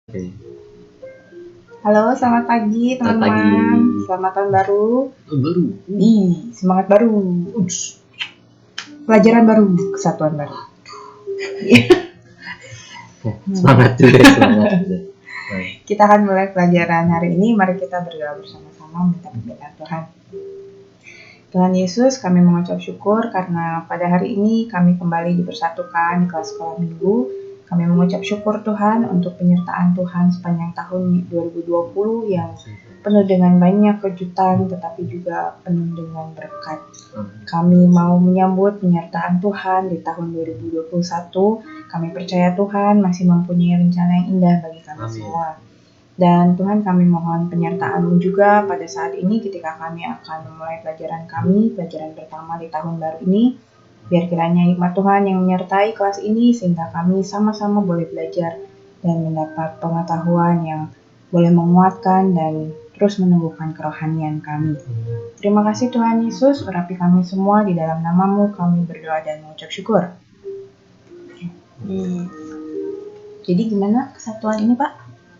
Oke. Halo, selamat pagi Selamat pagi. teman-teman. Selamat tahun baru. Baru. Semangat baru. Ups. Pelajaran baru, kesatuan baru. Semangat juga, semangat juga. Kita akan mulai pelajaran hari ini. Mari kita berdoa bersama-sama minta pemberkatan Tuhan. Tuhan Yesus, kami mengucap syukur karena pada hari ini kami kembali dipersatukan di kelas sekolah minggu. Kami mengucap syukur Tuhan untuk penyertaan Tuhan sepanjang tahun 2020 yang penuh dengan banyak kejutan tetapi juga penuh dengan berkat. Kami mau menyambut penyertaan Tuhan di tahun 2021. Kami percaya Tuhan masih mempunyai rencana yang indah bagi kami semua. Dan Tuhan, kami mohon penyertaan-Mu juga pada saat ini ketika kami akan memulai pelajaran pertama di tahun baru ini. Biar kiranya hikmat Tuhan yang menyertai kelas ini sehingga kami sama-sama boleh belajar dan mendapat pengetahuan yang boleh menguatkan dan terus menumbuhkan kerohanian kami. Terima kasih Tuhan Yesus, urapi kami semua di dalam nama-Mu kami berdoa dan mengucap syukur. Jadi gimana kesatuan ini, Pak?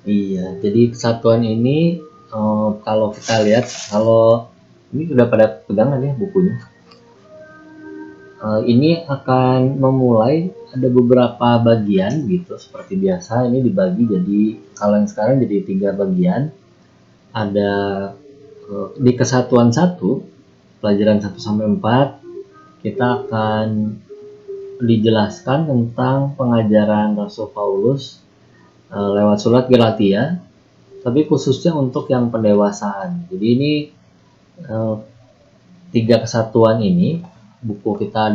Iya, jadi kesatuan ini kalau kita lihat, kalau ini udah pada pegangan ya bukunya. Ini akan memulai ada beberapa bagian gitu seperti biasa. Ini dibagi jadi kalau yang sekarang jadi 3 bagian. Ada di kesatuan 1 pelajaran 1 sampai 4 kita akan dijelaskan tentang pengajaran Rasul Paulus lewat surat Galatia, tapi khususnya untuk yang pendewasaan. Jadi ini 3 kesatuan ini, buku kita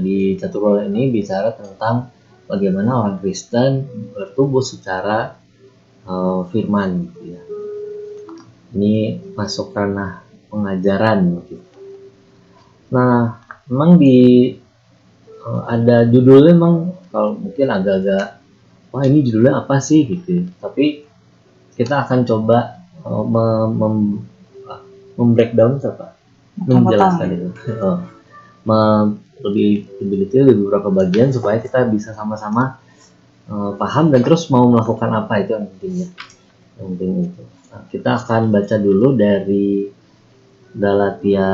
di Caturula ini bicara tentang bagaimana orang Kristen bertumbuh secara firman gitu ya. Ini masuk ranah pengajaran gitu. Nah, memang ada judulnya, memang kalau mungkin agak-agak wah ini judulnya apa sih gitu. Tapi kita akan coba membreakdown menjelaskan itu. Lebih detail di beberapa bagian supaya kita bisa sama-sama paham dan terus mau melakukan apa, itu yang pentingnya. Yang penting itu. Nah, kita akan baca dulu dari Galatia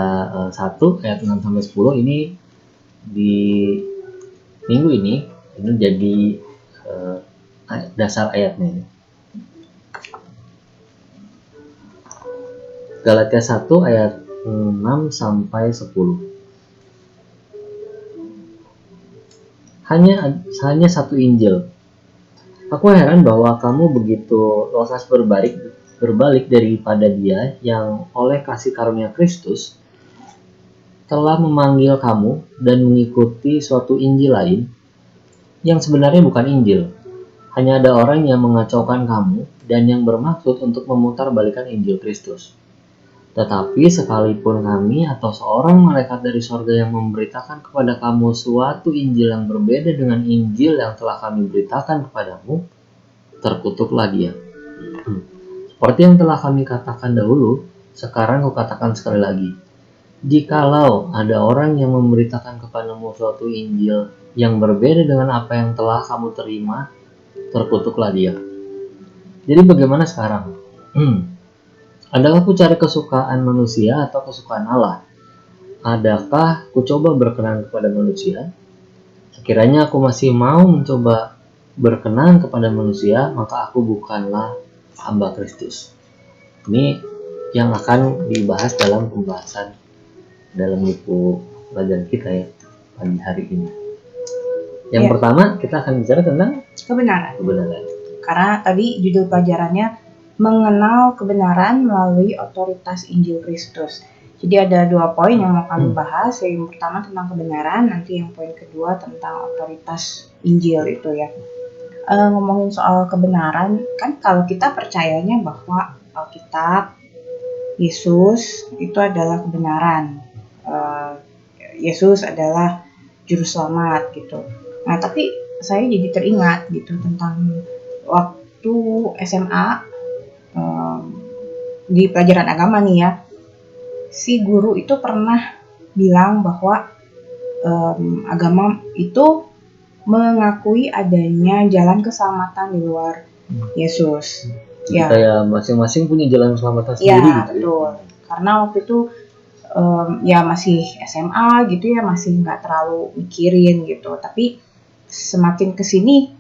1 ayat 6 sampai 10. Ini di minggu ini jadi dasar ayatnya ini. Galatia 1 ayat 6 sampai 10. Hanya satu Injil. Aku heran bahwa kamu begitu losas berbalik daripada Dia yang oleh kasih karunia Kristus telah memanggil kamu dan mengikuti suatu Injil lain yang sebenarnya bukan Injil. Hanya ada orang yang mengacaukan kamu dan yang bermaksud untuk memutarbalikkan Injil Kristus. Tetapi sekalipun kami atau seorang malaikat dari sorga yang memberitakan kepada kamu suatu Injil yang berbeda dengan Injil yang telah kami beritakan kepadamu, terkutuklah dia. Seperti yang telah kami katakan dahulu, sekarang kukatakan sekali lagi. Jikalau ada orang yang memberitakan kepadamu suatu Injil yang berbeda dengan apa yang telah kamu terima, terkutuklah dia. Jadi bagaimana sekarang? Adakah ku cari kesukaan manusia atau kesukaan Allah? Adakah ku coba berkenan kepada manusia? Sekiranya aku masih mau mencoba berkenan kepada manusia, maka aku bukanlah hamba Kristus. Ini yang akan dibahas dalam pembahasan dalam buku pelajaran kita ya pagi hari ini. Yang pertama kita akan bicara tentang kebenaran. Karena tadi judul pelajarannya mengenal kebenaran melalui otoritas Injil Kristus. Jadi ada 2 poin yang mau kami bahas. Yang pertama tentang kebenaran, nanti yang poin kedua tentang otoritas Injil itu ya. Ngomongin soal kebenaran, kan kalau kita percayanya bahwa Alkitab, Yesus itu adalah kebenaran. Yesus adalah juru selamat gitu. Nah, tapi saya jadi teringat gitu tentang waktu SMA di pelajaran agama nih ya. Si guru itu pernah bilang bahwa agama itu mengakui adanya jalan keselamatan di luar Yesus. Jadi Ya. kayak masing-masing punya jalan keselamatan Ya, sendiri gitu. betul. Karena waktu itu ya masih SMA gitu ya, masih nggak terlalu mikirin gitu. Tapi semakin kesini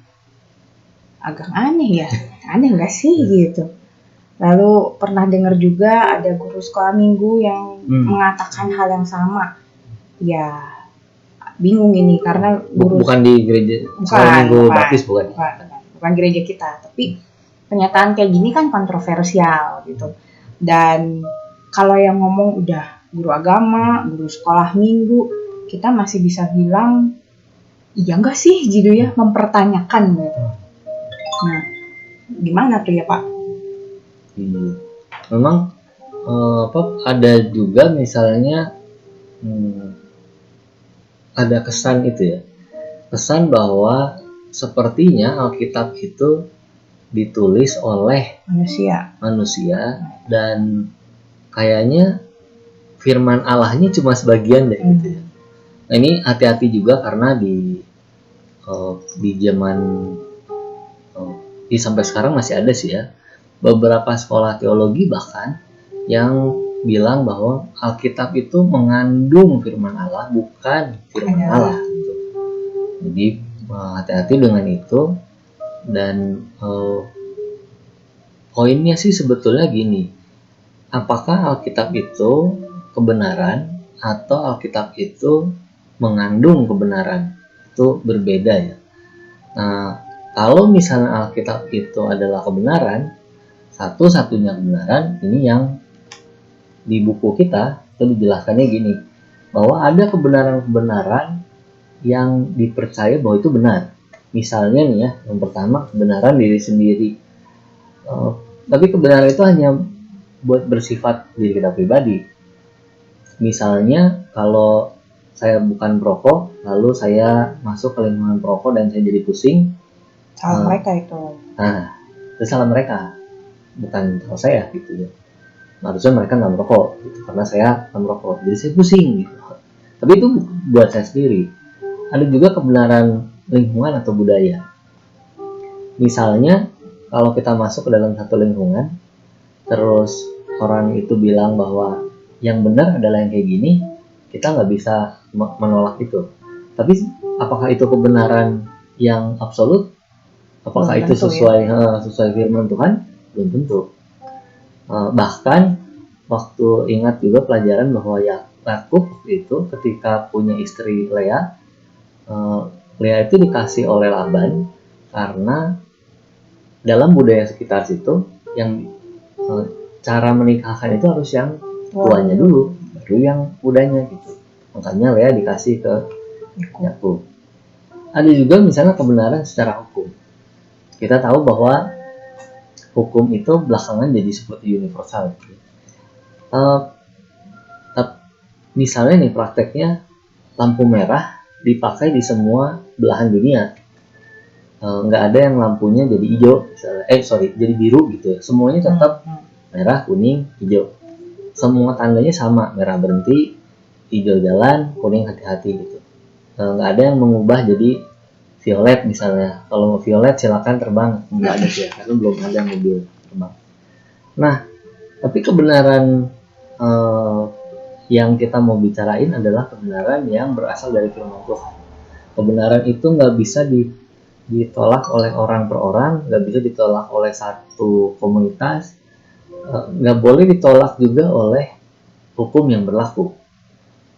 agak aneh ya, aneh nggak sih gitu. Lalu pernah dengar juga ada guru sekolah minggu yang mengatakan hal yang sama. Ya bingung ini karena guru Bukan di gereja sekolah minggu baptis, bukan gereja kita, tapi pernyataan kayak gini kan kontroversial gitu. Dan kalau yang ngomong udah guru agama, guru sekolah minggu, kita masih bisa bilang iya enggak sih gitu ya, mempertanyakan gitu. Nah, gimana tuh ya Pak? Memang ada juga misalnya ada kesan itu ya, kesan bahwa sepertinya Alkitab itu ditulis oleh manusia dan kayaknya firman Allahnya cuma sebagian deh gitu ya. Nah, ini hati-hati juga karena di zaman sampai sekarang masih ada sih ya beberapa sekolah teologi bahkan yang bilang bahwa Alkitab itu mengandung firman Allah bukan firman Allah gitu. Jadi hati-hati dengan itu. Dan poinnya sih sebetulnya gini, apakah Alkitab itu kebenaran atau Alkitab itu mengandung kebenaran? Itu berbeda ya. Nah, kalau misalnya Alkitab itu adalah kebenaran, satu-satunya kebenaran, ini yang di buku kita itu dijelaskannya gini, bahwa ada kebenaran-kebenaran yang dipercaya bahwa itu benar. Misalnya nih ya, yang pertama kebenaran diri sendiri. Tapi kebenaran itu hanya buat bersifat diri kita pribadi. Misalnya kalau saya bukan perokok, lalu saya masuk ke lingkungan perokok dan saya jadi pusing. Salah mereka itu. Nah, itu salah mereka, bukan salah saya gitu ya. Harusnya mereka nggak merokok gitu, karena saya nggak merokok, jadi saya pusing gitu. Tapi itu buat saya sendiri. Ada juga kebenaran lingkungan atau budaya. Misalnya kalau kita masuk ke dalam satu lingkungan, terus orang itu bilang bahwa yang benar adalah yang kayak gini, kita nggak bisa menolak itu. Tapi apakah itu kebenaran yang absolut? Apakah itu sesuai firman Tuhan? Belum tentu. Bahkan waktu ingat juga pelajaran bahwa Yakub itu ketika punya istri Lea, Lea itu dikasih oleh Laban karena dalam budaya sekitar situ yang cara menikahkan itu harus yang tuanya dulu, baru yang mudanya gitu. Makanya Lea dikasih ke Yakub. Ada juga misalnya kebenaran secara hukum. Kita tahu bahwa hukum itu belakangan jadi seperti universal. Misalnya nih prakteknya lampu merah dipakai di semua belahan dunia. Nggak ada yang lampunya jadi hijau, jadi biru gitu ya. Semuanya tetap merah, kuning, hijau. Semua tandanya sama, merah berhenti, hijau jalan, kuning hati-hati gitu. Nggak ada yang mengubah jadi violet misalnya. Kalau mau violet silakan terbang, nggak ada sih ya, karena belum ada mobil terbang. Nah, tapi kebenaran yang kita mau bicarain adalah kebenaran yang berasal dari firman Tuhan. Kebenaran itu nggak bisa ditolak oleh orang per orang, nggak bisa ditolak oleh satu komunitas, nggak boleh ditolak juga oleh hukum yang berlaku.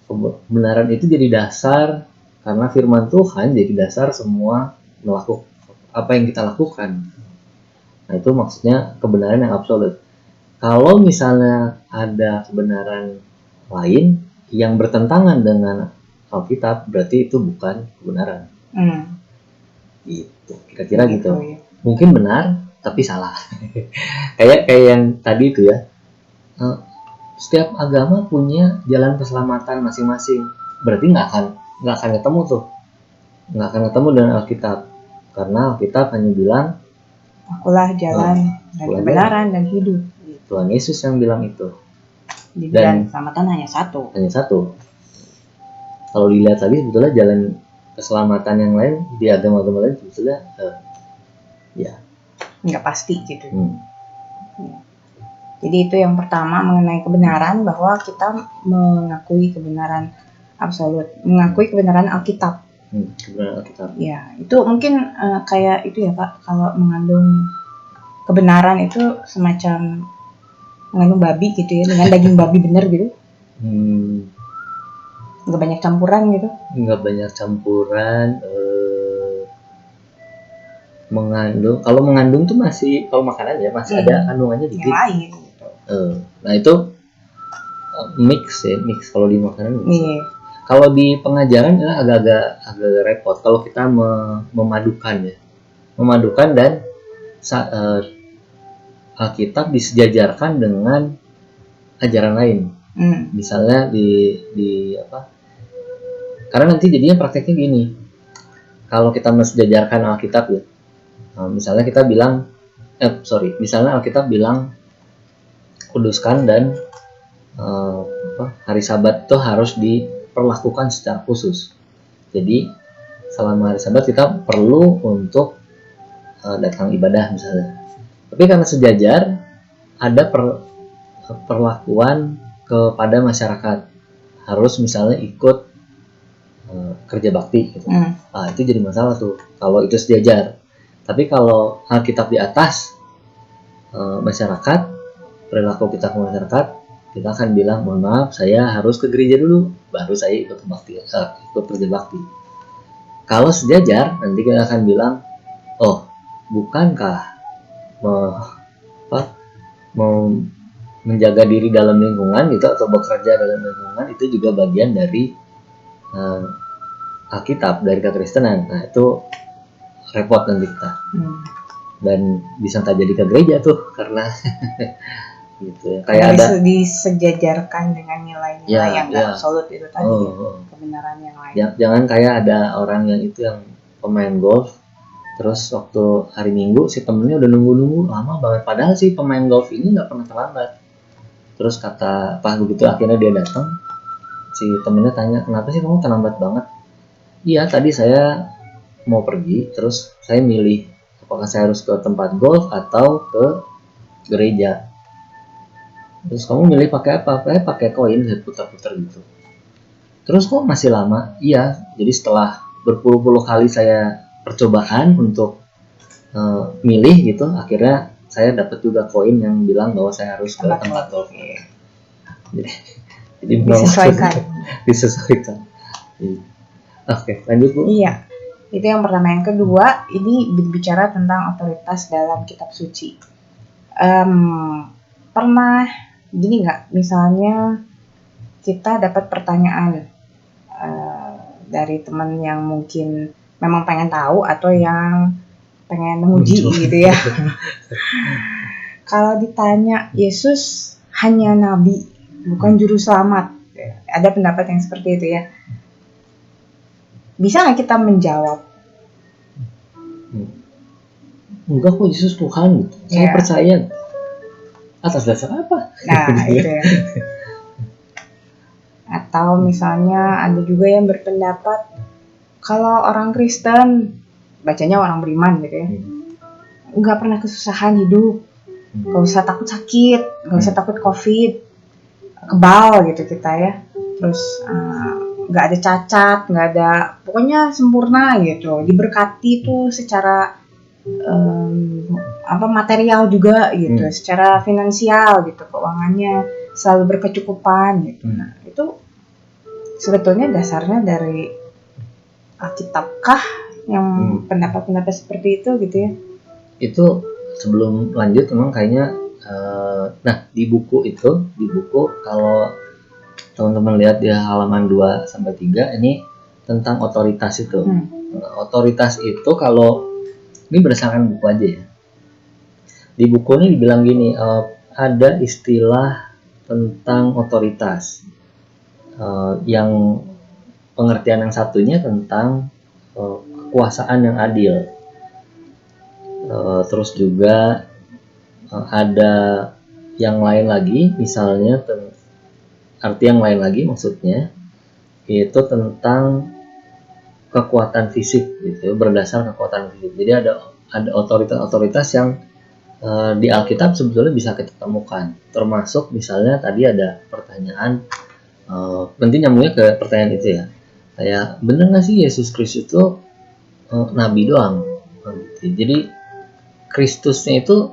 Kebenaran itu jadi dasar karena firman Tuhan jadi dasar semua melakukan apa yang kita lakukan. Nah, itu maksudnya kebenaran yang absolut. Kalau misalnya ada kebenaran lain yang bertentangan dengan Alkitab, berarti itu bukan kebenaran. Gitu, kira-kira gitu. Ya. Mungkin benar, tapi salah. kayak yang tadi itu ya. Setiap agama punya jalan keselamatan masing-masing. Berarti nggak akan ketemu tuh. Nggak akan ketemu dengan Alkitab. Karena Alkitab hanya bilang, akulah jalan dan kebenaran dan hidup. Tuhan Yesus yang bilang itu. Dan keselamatan hanya satu. Hanya satu. Kalau dilihat lagi sebetulnya jalan keselamatan yang lain di agama-agama lain sebetulnya ya nggak pasti gitu. Hmm. Jadi itu yang pertama mengenai kebenaran, bahwa kita mengakui kebenaran absolut, mengakui kebenaran Alkitab. Kebenaran Alkitab. Ya, itu mungkin kayak itu ya Pak, kalau mengandung kebenaran itu semacam mengandung babi gitu ya, dengan daging babi bener gitu. Nggak banyak campuran gitu. Nggak banyak campuran. Kalau mengandung tuh masih, kalau makanan ya masih ada kandungannya dikit. Yang lain gitu. Nah itu mix kalau di makanan. Iya. Kalau di pengajaran ya agak repot kalau kita memadukan dan Alkitab disejajarkan dengan ajaran lain. Misalnya di apa? Karena nanti jadinya prakteknya gini. Kalau kita mensejajarkan Alkitab ya, misalnya kita bilang, misalnya Alkitab bilang kuduskan dan hari Sabat itu harus diperlakukan secara khusus. Jadi selama hari Sabat kita perlu untuk datang ibadah misalnya. Tapi karena sejajar, ada perlakuan kepada masyarakat, harus misalnya ikut kerja bakti gitu. Itu jadi masalah tuh kalau itu sejajar. Tapi kalau Alkitab di atas masyarakat, perilaku kita ke masyarakat, kita akan bilang mohon maaf, saya harus ke gereja dulu, baru saya ikut kerja bakti. Kalau sejajar, nanti kita akan bilang, oh bukankah mau menjaga diri dalam lingkungan gitu, atau bekerja dalam lingkungan itu juga bagian dari Alkitab, dari kekristenan. Nah itu repot nanti kita. Dan bisa tak jadi ke gereja tuh karena gitu ya. Kayak ada disejajarkan dengan nilai-nilai yang nggak absolut itu tadi, kebenaran yang lain. Jangan kayak ada orang yang pemain golf, terus waktu hari Minggu si temennya udah nunggu lama banget, padahal si pemain golf ini nggak pernah terlambat. Terus kata pas begitu akhirnya dia datang, si temennya tanya, kenapa sih kamu terlambat banget? Iya, tadi saya mau pergi, terus saya milih apakah saya harus ke tempat golf atau ke gereja. Terus kamu milih pakai apa? Saya pakai koin, saya putar-putar gitu. Terus kok masih lama? Iya, jadi setelah berpuluh-puluh kali saya percobaan untuk milih gitu, akhirnya saya dapat juga koin yang bilang bahwa saya harus ke tempat golf. Jadi disesuaikan. Oke, lanjut Bu. Iya, itu yang pertama. Yang kedua, ini berbicara tentang otoritas dalam kitab suci. Pernah gini nggak, misalnya kita dapat pertanyaan dari teman yang mungkin memang pengen tahu atau yang pengen menguji gitu ya. Kalau ditanya, Yesus hanya nabi, bukan juru selamat, ada pendapat yang seperti itu ya. Bisa nggak kita menjawab? Enggak kok, Yesus Tuhan gitu. Saya percaya. Atas dasar apa? Nah itu ya. Atau misalnya ada juga yang berpendapat kalau orang Kristen, bacanya orang beriman gitu ya, nggak pernah kesusahan hidup, nggak usah takut sakit, nggak usah takut COVID, kebal gitu kita ya. Terus nggak ada cacat, nggak ada, pokoknya sempurna gitu, diberkati tuh secara material juga gitu, secara finansial gitu, keuangannya selalu berkecukupan gitu. Nah itu sebetulnya dasarnya dari Alkitabkah yang pendapat-pendapat seperti itu gitu ya? Itu sebelum lanjut memang kayaknya di buku kalau teman-teman lihat di halaman 2-3 ini tentang otoritas itu. Otoritas itu kalau ini berdasarkan buku aja ya. Di buku ini dibilang gini, ada istilah tentang otoritas. Yang pengertian yang satunya tentang kekuasaan yang adil. Terus juga ada yang lain lagi, misalnya arti yang lain lagi maksudnya itu tentang kekuatan fisik gitu, berdasar kekuatan fisik. Jadi ada otoritas yang di Alkitab sebetulnya bisa kita temukan, termasuk misalnya tadi ada pertanyaan, nanti nyambungnya ke pertanyaan itu ya, kayak bener nggak sih Yesus Kristus itu nabi doang? Gitu. Jadi Kristusnya itu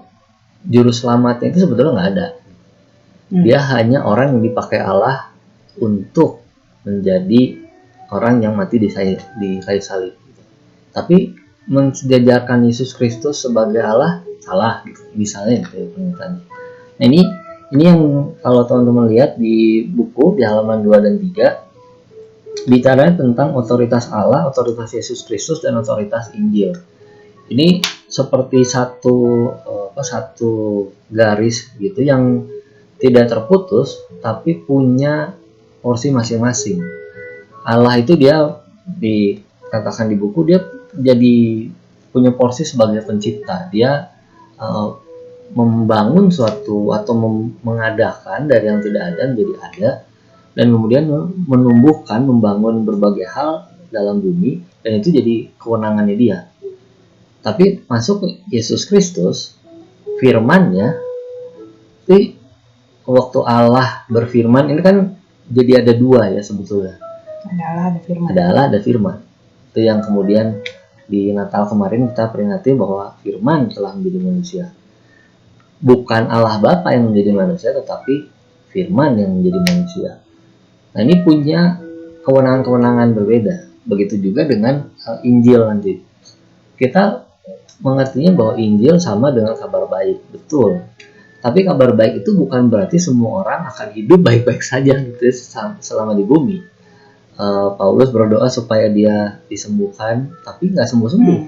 juru selamatnya itu sebetulnya nggak ada. Dia hanya orang yang dipakai Allah untuk menjadi orang yang mati di kayu salib. Tapi mensejajarkan Yesus Kristus sebagai Allah salah gitu. Misalnya gitu pernyataannya. Nah ini yang kalau teman-teman lihat di buku di halaman 2 dan 3 bicara tentang otoritas Allah, otoritas Yesus Kristus dan otoritas Injil. Ini seperti satu garis gitu yang tidak terputus tapi punya porsi masing-masing. Allah itu dia dikatakan di buku dia jadi punya porsi sebagai pencipta. Dia membangun suatu atau mengadakan dari yang tidak ada menjadi ada, dan kemudian menumbuhkan, membangun berbagai hal dalam bumi, dan itu jadi kewenangannya dia. Tapi masuk Yesus Kristus, firman-Nya, jadi waktu Allah berfirman ini kan jadi ada dua ya sebetulnya. Ada Allah, ada firman. Ada Allah, ada firman. Itu yang kemudian di Natal kemarin kita peringati bahwa firman telah menjadi manusia. Bukan Allah Bapa yang menjadi manusia, tetapi firman yang menjadi manusia. Nah ini punya kewenangan-kewenangan berbeda. Begitu juga dengan Injil nanti. Kita mengertinya bahwa Injil sama dengan kabar baik, betul. Tapi kabar baik itu bukan berarti semua orang akan hidup baik-baik saja gitu selama di bumi. Paulus berdoa supaya dia disembuhkan, tapi nggak sembuh-sembuh.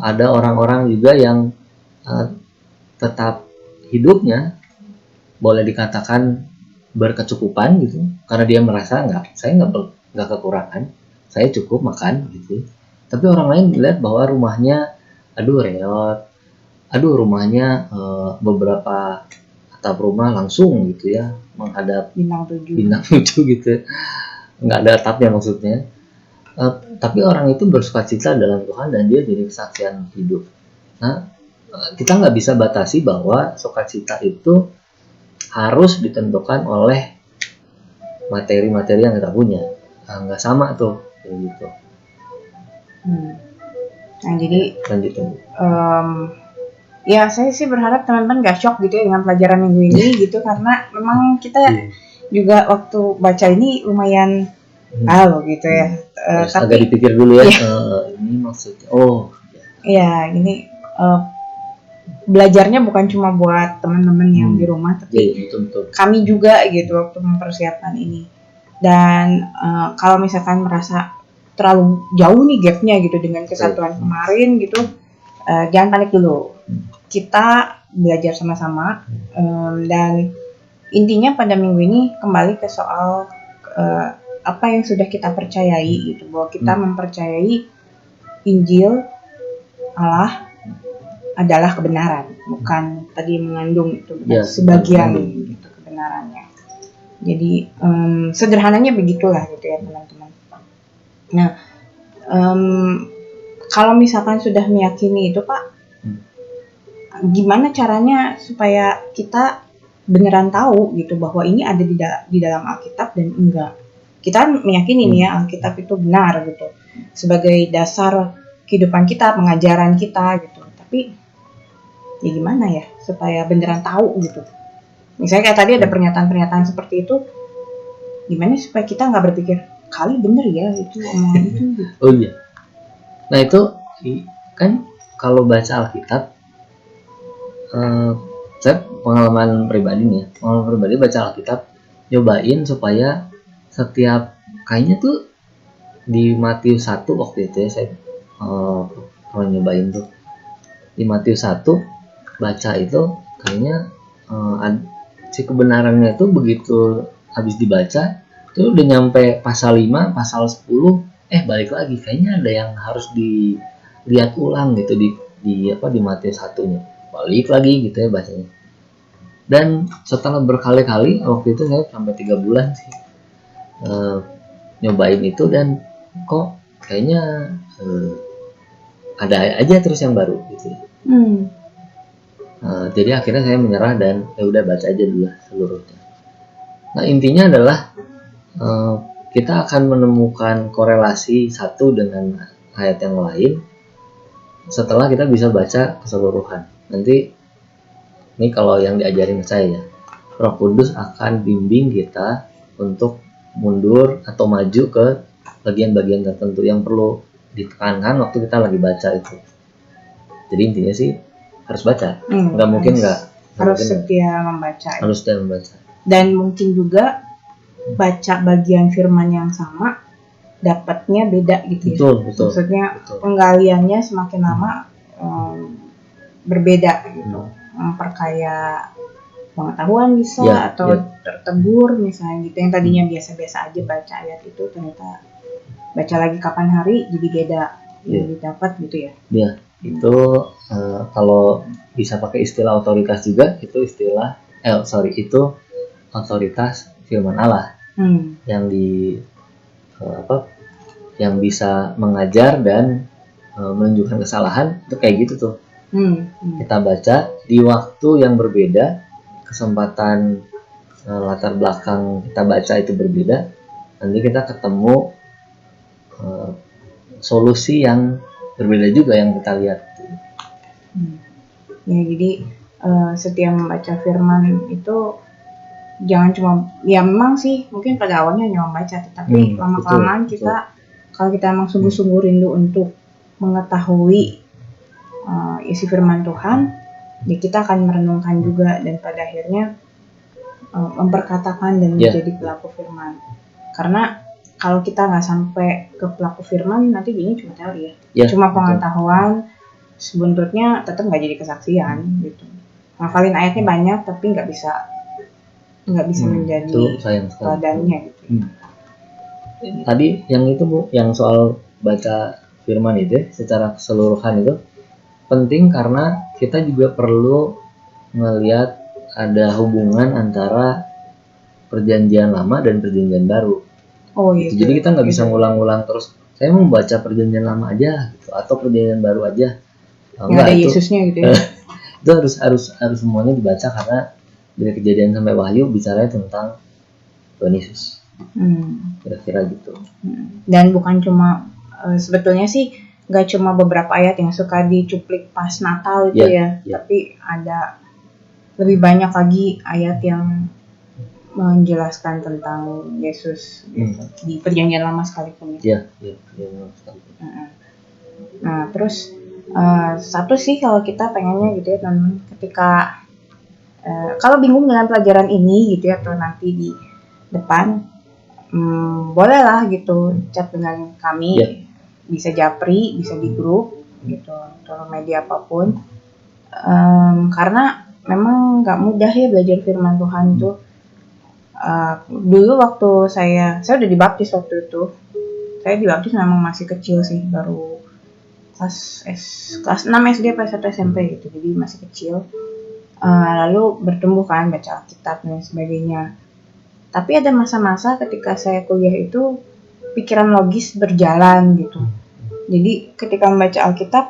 Ada orang-orang juga yang tetap hidupnya boleh dikatakan berkecukupan gitu, karena dia merasa saya nggak kekurangan, saya cukup makan gitu. Tapi orang lain melihat bahwa rumahnya reot, rumahnya beberapa atap rumah langsung gitu ya menghadap bintang 7 gitu, nggak ada atapnya maksudnya. Tapi orang itu bersukacita dalam Tuhan dan dia jadi kesaksian hidup. Nah kita nggak bisa batasi bahwa sukacita itu harus ditentukan oleh materi-materi yang kita punya. Nggak sama tuh kayak gitu. Nah jadi lanjutin. Ya saya sih berharap teman-teman gak shock gitu ya dengan pelajaran minggu ini gitu, karena memang kita juga waktu baca ini lumayan gitu ya. Tapi agak dipikir dulu ya. Ini maksudnya ya ini belajarnya bukan cuma buat teman-teman yang di rumah, tapi betul. Kami juga gitu waktu mempersiapkan ini. Dan kalau misalkan merasa terlalu jauh nih gapnya gitu dengan kesatuan kemarin gitu, jangan panik dulu. Kita belajar sama-sama, dan intinya pada minggu ini kembali ke soal apa yang sudah kita percayai gitu, bahwa kita mempercayai Injil Allah adalah kebenaran, bukan tadi mengandung itu sebagian gitu kebenarannya. Jadi sederhananya begitulah gitu ya teman-teman. Nah kalau misalkan sudah meyakini itu Pak, gimana caranya supaya kita beneran tahu gitu bahwa ini ada di dalam Alkitab dan enggak. Kita meyakini nih ya Alkitab itu benar gitu sebagai dasar kehidupan kita, pengajaran kita gitu. Tapi ya gimana ya supaya beneran tahu gitu. Misalnya kayak tadi ada pernyataan-pernyataan seperti itu, gimana supaya kita nggak berpikir kali bener ya itu omongan itu gitu. Oh iya. Nah itu kan kalau baca Alkitab, saya pengalaman pribadi baca Alkitab, nyobain supaya setiap kayaknya tuh di Matius 1 waktu itu ya saya pernah nyobain tuh di Matius 1 baca itu kayaknya si kebenarannya itu begitu habis dibaca itu udah nyampe pasal 5, pasal 10 balik lagi kayaknya ada yang harus dilihat ulang gitu di Matius 1-nya. Balik lagi gitu ya bacanya. Dan setelah berkali-kali waktu itu saya sampai 3 bulan sih nyobain itu, dan kok kayaknya ada aja terus yang baru gitu. Jadi akhirnya saya menyerah dan ya udah baca aja dulu seluruhnya. Nah intinya adalah kita akan menemukan korelasi satu dengan ayat yang lain setelah kita bisa baca keseluruhan. Nanti ini kalau yang diajarin saya, Roh Kudus akan bimbing kita untuk mundur atau maju ke bagian-bagian tertentu yang perlu ditekankan waktu kita lagi baca itu. Jadi intinya sih harus baca, nggak mungkin nggak. Harus setia membaca. Harus setia membaca. Dan mungkin juga baca bagian firman yang sama, dapatnya beda gitu betul, ya. Betul. Maksudnya penggaliannya semakin lama berbeda gitu. Memperkaya pengetahuan bisa atau tertegur misalnya gitu, yang tadinya biasa-biasa aja baca ayat itu ternyata baca lagi kapan hari jadi beda yang didapat gitu ya. Iya, itu kalau bisa pakai istilah otoritas juga, itu istilah itu otoritas firman Allah yang yang bisa mengajar dan menunjukkan kesalahan, itu kayak gitu tuh. Kita baca di waktu yang berbeda, kesempatan latar belakang kita baca itu berbeda, nanti kita ketemu solusi yang berbeda juga yang kita lihat. Ya jadi setiap membaca firman itu jangan cuma, ya memang sih mungkin pada awalnya hanya membaca, tetapi lama-kelamaan kita kalau kita emang sungguh-sungguh rindu untuk mengetahui isi firman Tuhan, ya kita akan merenungkan juga dan pada akhirnya memperkatakan dan menjadi pelaku firman. Karena kalau kita nggak sampai ke pelaku firman, nanti jadinya cuma teori ya, cuma pengetahuan, sebenarnya tetap nggak jadi kesaksian gitu. Ngafalin ayatnya banyak tapi nggak bisa menjadi teladannya gitu. Tadi yang itu Bu, yang soal baca firman itu secara keseluruhan itu penting karena kita juga perlu melihat ada hubungan antara perjanjian lama dan perjanjian baru. Gitu. Jadi kita nggak bisa ngulang-ngulang terus. Saya mau baca perjanjian lama aja gitu, atau perjanjian baru aja. Nggak ada Yesusnya gitu ya. Itu harus semuanya dibaca karena dari Kejadian sampai Wahyu bicaranya tentang Tuhan Yesus. Kira-kira gitu. Dan bukan cuma sebetulnya sih nggak cuma beberapa ayat yang suka dicuplik pas Natal itu tapi ada lebih banyak lagi ayat yang menjelaskan tentang Yesus gitu, di perjanjian lama sekalipun. Nah terus satu sih kalau kita pengennya gitu ya teman-teman, ketika kalau bingung dengan pelajaran ini gitu ya atau nanti di depan, bolehlah gitu chat dengan kami, bisa japri, bisa di grup gitu atau media apapun, karena memang nggak mudah ya belajar firman Tuhan tuh. Dulu waktu saya udah dibaptis waktu itu, saya dibaptis memang masih kecil sih, baru kelas 6 SD pas 1 SMP gitu, jadi masih kecil. Lalu bertumbuh kan baca Alkitab dan sebagainya. Tapi ada masa-masa ketika saya kuliah itu pikiran logis berjalan gitu. Jadi ketika membaca Alkitab,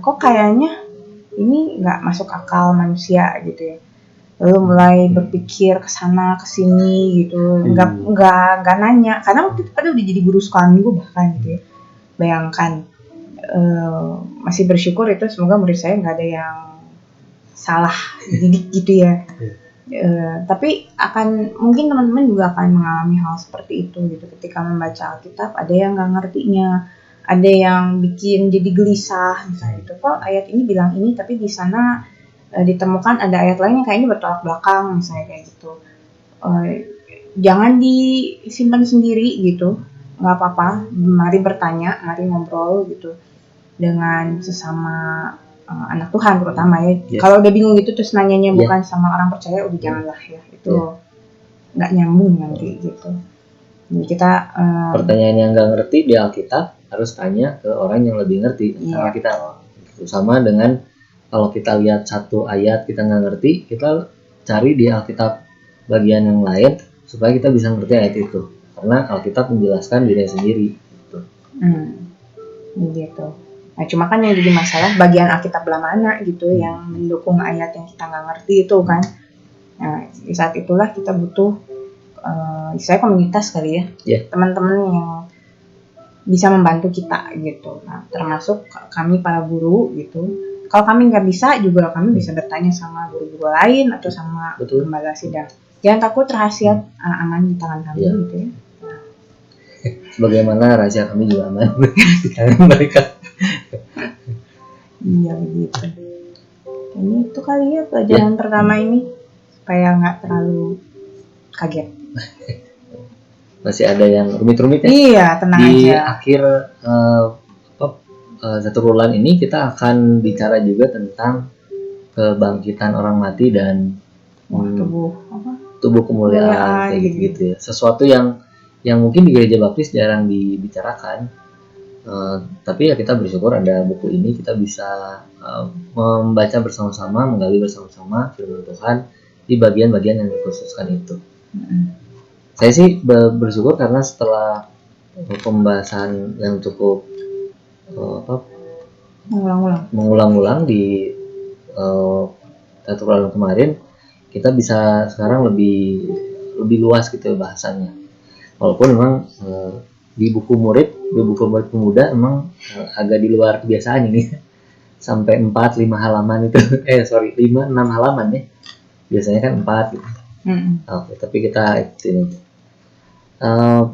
kok kayaknya ini nggak masuk akal manusia gitu ya. Lalu mulai berpikir kesana kesini gitu, nggak nanya, karena waktu itu udah jadi guru sekolah minggu bahkan gitu ya. Bayangkan, masih bersyukur itu semoga murid saya nggak ada yang salah didik gitu ya. Tapi mungkin teman-teman juga akan mengalami hal seperti itu gitu, ketika membaca Alkitab ada yang nggak ngertinya, ada yang bikin jadi gelisah misalnya gitu, kok ayat ini bilang ini tapi di sana ditemukan ada ayat lain yang kayaknya bertolak belakang misalnya kayak gitu. Jangan disimpan sendiri gitu, nggak apa-apa, mari bertanya, mari ngobrol gitu dengan sesama anak Tuhan terutama ya. Kalau udah bingung gitu terus nanyanya bukan sama orang percaya, udah janganlah ya, itu nggak nyambung nanti gitu. Jadi kita pertanyaan yang nggak ngerti di Alkitab harus tanya ke orang yang lebih ngerti karena kita sama dengan kalau kita lihat satu ayat kita nggak ngerti, kita cari di Alkitab bagian yang lain supaya kita bisa ngerti ayat itu, karena Alkitab menjelaskan dirinya sendiri gitu. Gitu. Nah, cuma kan yang jadi masalah bagian Alkitab belah mana gitu yang mendukung ayat yang kita nggak ngerti itu kan. Nah, di saat itulah kita butuh saya komunitas kali ya, teman-teman yang bisa membantu kita gitu. Nah, termasuk kami para guru gitu. Kalau kami nggak bisa juga kami bisa bertanya sama guru-guru lain atau sama gembala sidang. Jangan takut, rahasia aman di tangan kami gitu ya. Sebagaimana rahasia kami juga aman di tangan mereka. Iya begitu. Ini itu kali ya pelajaran pertama ini supaya nggak terlalu kaget. Masih ada yang rumit-rumit ya? Iya, tenang di aja. Akhir satu bulan ini kita akan bicara juga tentang kebangkitan orang mati dan tubuh kemuliaan kayak gitu ya. Sesuatu yang mungkin di gereja baptis jarang dibicarakan. Tapi ya kita bersyukur ada buku ini, kita bisa membaca bersama-sama, menggali bersama-sama firman Tuhan di bagian-bagian yang dikhususkan itu. Saya sih bersyukur karena setelah pembahasan yang cukup mengulang-ulang di satu bulan kemarin, kita bisa sekarang lebih luas gitu bahasannya. Walaupun memang di buku murid pemuda emang agak di luar kebiasaan ini. Sampai 4-5 halaman itu 5-6 halaman ya. Biasanya kan 4 gitu. Oke, tapi kita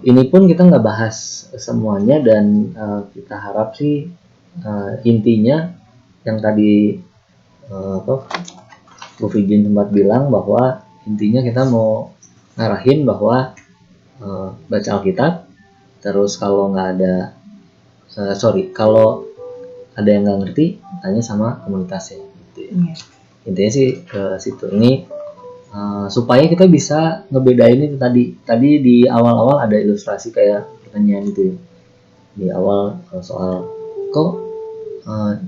ini pun kita nggak bahas semuanya dan kita harap sih intinya yang tadi Bu Fijin sempat bilang bahwa intinya kita mau ngarahin bahwa baca Alkitab, terus kalau nggak ada kalau ada yang nggak ngerti tanya sama komunitasnya gitu ya. Intinya sih ke situ ini supaya kita bisa ngebedain itu tadi di awal-awal ada ilustrasi kayak pertanyaan itu ya. Di awal soal kok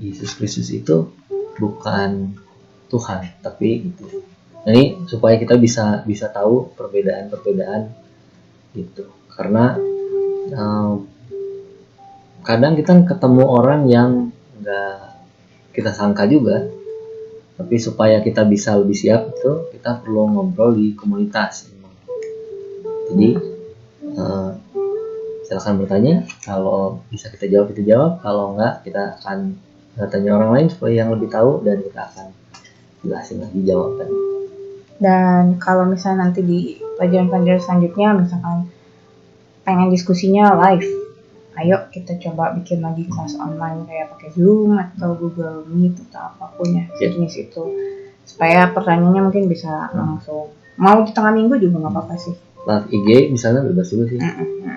Yesus Kristus itu bukan Tuhan tapi gitu. Ini supaya kita bisa tahu perbedaan gitu, karena kadang kita ketemu orang yang nggak kita sangka juga, tapi supaya kita bisa lebih siap itu kita perlu ngobrol di komunitas. Jadi silakan bertanya, kalau bisa kita jawab, kalau enggak kita akan tanya orang lain supaya yang lebih tahu dan kita akan jelasin lagi jawaban. Dan kalau misalnya nanti di pelajaran-pelajaran selanjutnya misalkan pengen diskusinya live, ayo kita coba bikin lagi kelas online kayak pakai Zoom atau Google Meet atau apapun ya jenis itu, supaya pertanyaannya mungkin bisa langsung. Mau di tengah minggu juga nggak apa-apa sih. Live IG misalnya bebas juga sih.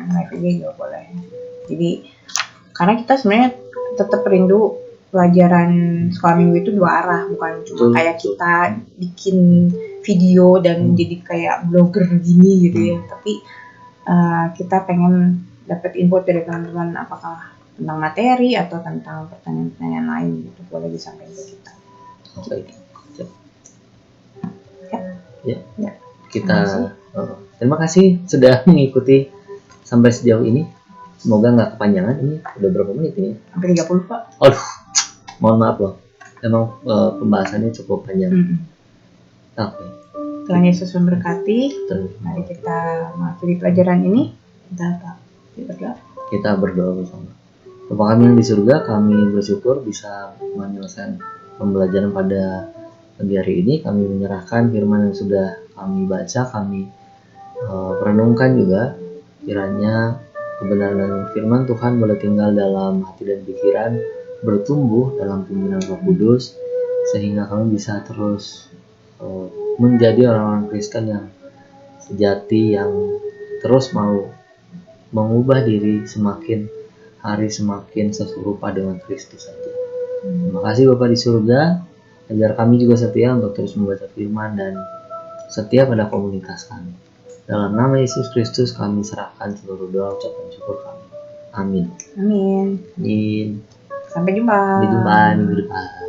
Live IG juga boleh. Jadi karena kita sebenarnya tetap rindu pelajaran sekolah minggu itu dua arah, bukan cuma kayak kita bikin video dan jadi kayak blogger gini gitu ya, tapi kita pengen dapat input dari teman-teman apakah tentang materi atau tentang pertanyaan-pertanyaan lain gitu, boleh disampaikan ke kita. Oke. Ya. Kita terima kasih sudah mengikuti sampai sejauh ini. Semoga nggak kepanjangan. Ini udah berapa menit ini? Hampir 30 Pak. Aduh, mohon maaf loh. Emang pembahasannya cukup panjang. Oke. Tuhan Yesus memberkati. Mari kita mengakhiri pelajaran ini. Kita berdoa bersama. Bapa kami yang di surga, kami bersyukur bisa menyelesaikan pembelajaran pada pagi hari ini. Kami menyerahkan firman yang sudah kami baca, kami renungkan juga. Kiranya kebenaran dan firman Tuhan boleh tinggal dalam hati dan pikiran, bertumbuh dalam pimpinan Roh Kudus, sehingga kami bisa terus menjadi orang-orang Kristen yang sejati, yang terus mau mengubah diri semakin hari semakin serupa dengan Kristus saja. Terima kasih Bapa di surga, ajar kami juga setia untuk terus membaca firman dan setia pada komunitas kami. Dalam nama Yesus Kristus kami serahkan seluruh doa ucapan syukur kami. Amin. Amin. Amin. Sampai jumpa. Sampai jumpa minggu depan.